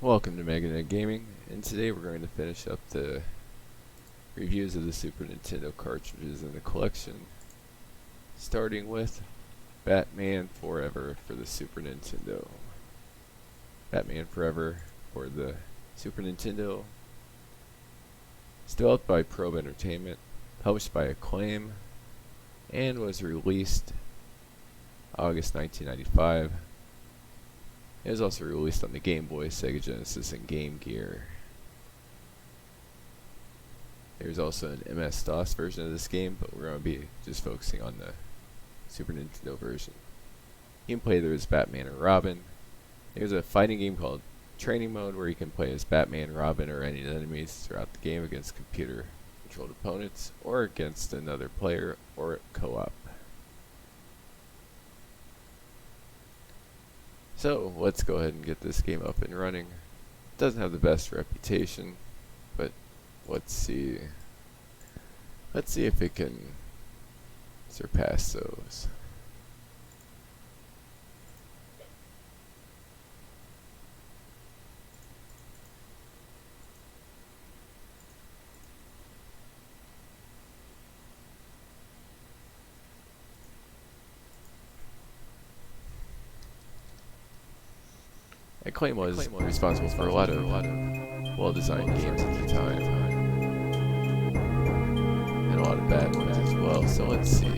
Welcome to Meganet Gaming, and today we're going to finish up the reviews of the Super Nintendo cartridges in the collection, starting with Batman Forever for the Super Nintendo. Batman Forever for the Super Nintendo is developed by Probe Entertainment, published by Acclaim, and was released August 1995. It was also released on the Game Boy, Sega Genesis, and Game Gear. There's also an MS-DOS version of this game, but we're going to be just focusing on the Super Nintendo version. You can play there as Batman or Robin. There's a fighting game called Training Mode where you can play as Batman, Robin, or any enemies throughout the game against computer-controlled opponents, or against another player, or co-op. So let's go ahead and get this game up and running. It doesn't have the best reputation, but let's see if it can surpass those. Acclaim was responsible for a lot of well-designed games at the time, and a lot of bad ones as well. So let's see.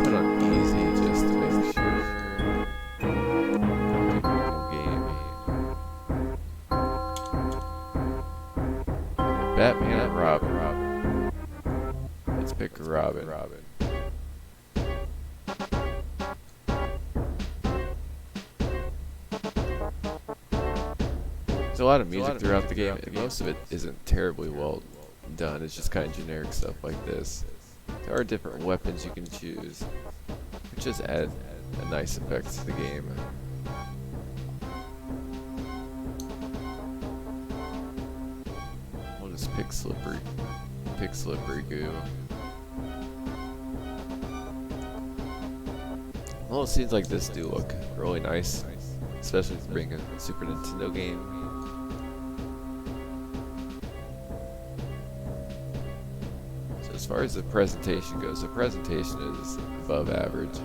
Put on easy just to make sure. Game. Batman and Robin. Let's pick Robin. There's a lot of music throughout the game, and most of it isn't terribly well done. It's just kind of generic stuff like this. There are different weapons you can choose, which just add a nice effect to the game. We'll just pick Slippery Goo. Well, scenes like this do look really nice, especially to bring a Super Nintendo game. As far as the presentation goes, the presentation is above average.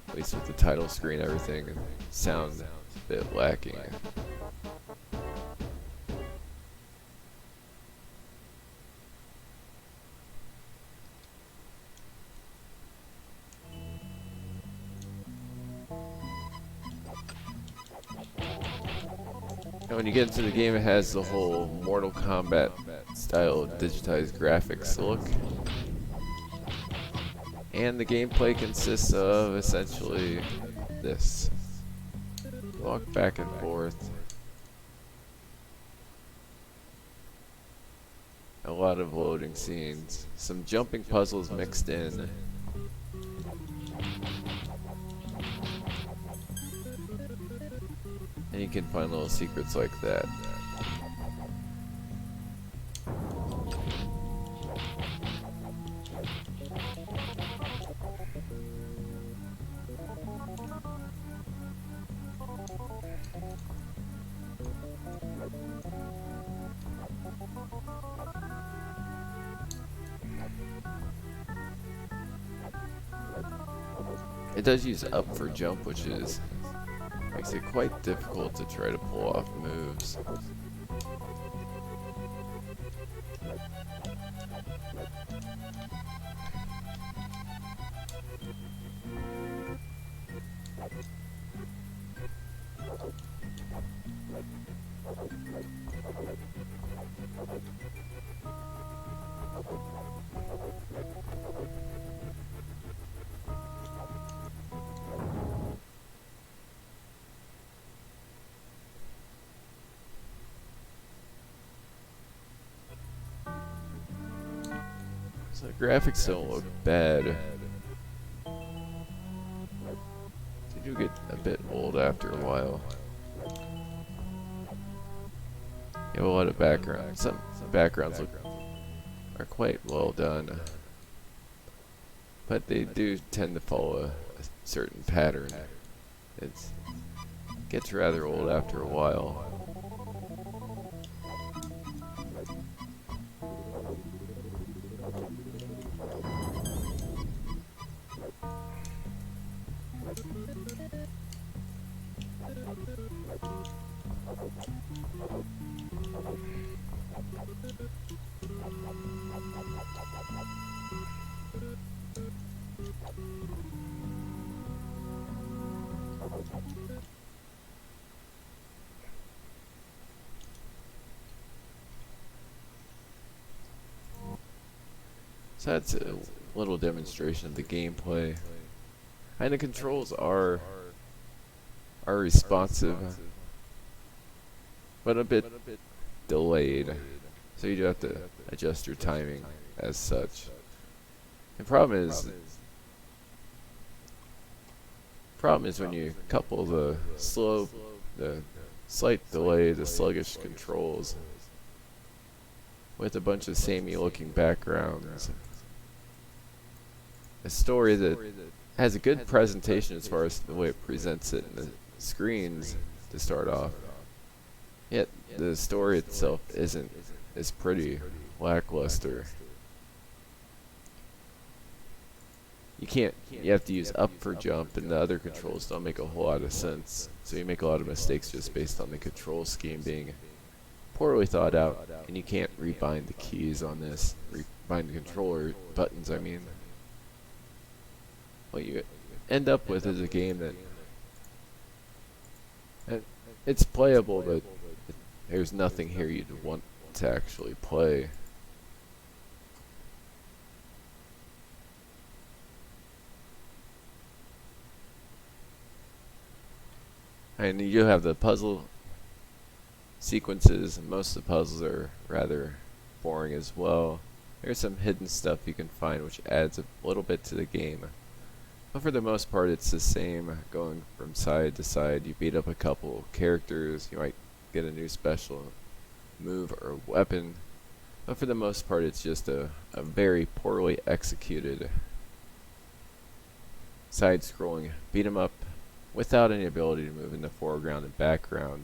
At least with the title screen, everything sounds a bit lacking. And when you get into the game, it has the whole Mortal Kombat style digitized graphics look. And the gameplay consists of essentially this. Walk back and forth. A lot of loading scenes. Some jumping puzzles mixed in. And you can find little secrets like that. It does use up for jump, which makes it quite difficult to try to pull off moves. So the graphics don't look bad. They do get a bit old after a while. You have a lot of background. Some backgrounds are quite well done, but they do tend to follow a certain pattern. It's Gets rather old after a while. So that's a little demonstration of the gameplay. And the controls are responsive, but a bit delayed. So you do have to adjust your timing as such. The problem is when you couple the slight delay, the sluggish controls with a bunch of samey looking backgrounds. A story that has a good presentation as far as the way it presents it in the screens to start off. Yet the story itself is pretty lackluster. You have to use up for jump, and the other controls don't make a whole lot of sense. So you make a lot of mistakes just based on the control scheme being poorly thought out, and you can't rebind the keys on this, rebind the controller buttons, I mean. What you end up with is a game that it's playable, but there's nothing here you'd want to actually play. And you do have the puzzle sequences, and most of the puzzles are rather boring as well. There's some hidden stuff you can find which adds a little bit to the game. But for the most part, it's the same, going from side to side. You beat up a couple characters, you might get a new special move or weapon. But for the most part, it's just a very poorly executed side-scrolling beat 'em up without any ability to move in the foreground and background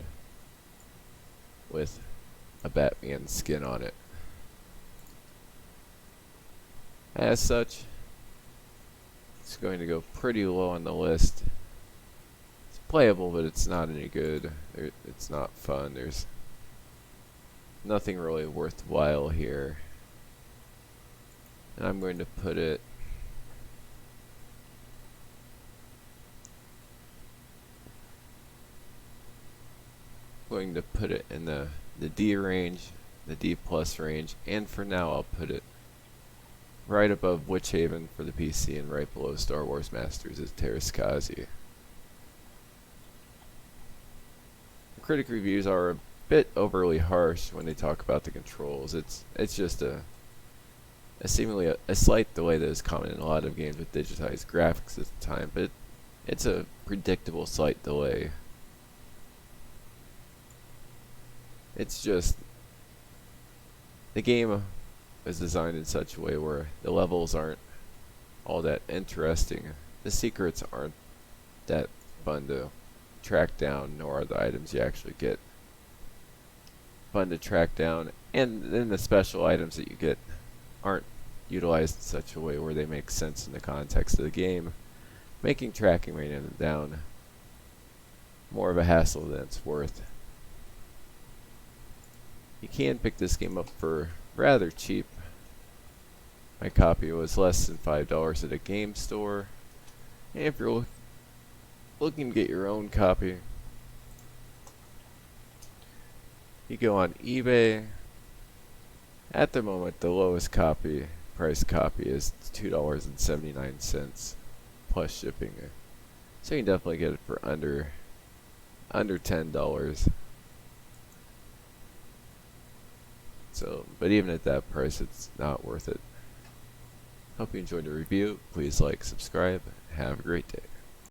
with a Batman skin on it. As such, it's going to go pretty low on the list. It's playable, but it's not any good. It's not fun. There's nothing really worthwhile here. And I'm going to put it in the D range, the D plus range, and for now I'll put it right above Witch Haven for the PC and right below Star Wars Masters as Terraskazi. Critic reviews are a bit overly harsh when they talk about the controls. It's just a seemingly a slight delay that is common in a lot of games with digitized graphics at the time, but it's a predictable slight delay. It's just the game is designed in such a way where the levels aren't all that interesting. The secrets aren't that fun to track down, nor are the items you actually get fun to track down. And then the special items that you get aren't utilized in such a way where they make sense in the context of the game, making tracking them down more of a hassle than it's worth. You can pick this game up for rather cheap. My copy was less than $5 at a game store. And if you're looking to get your own copy, you go on eBay. At the moment, the lowest price copy is $2.79 plus shipping. So you can definitely get it for under $10. So, but even at that price, it's not worth it. Hope you enjoyed the review. Please like, subscribe, have a great day.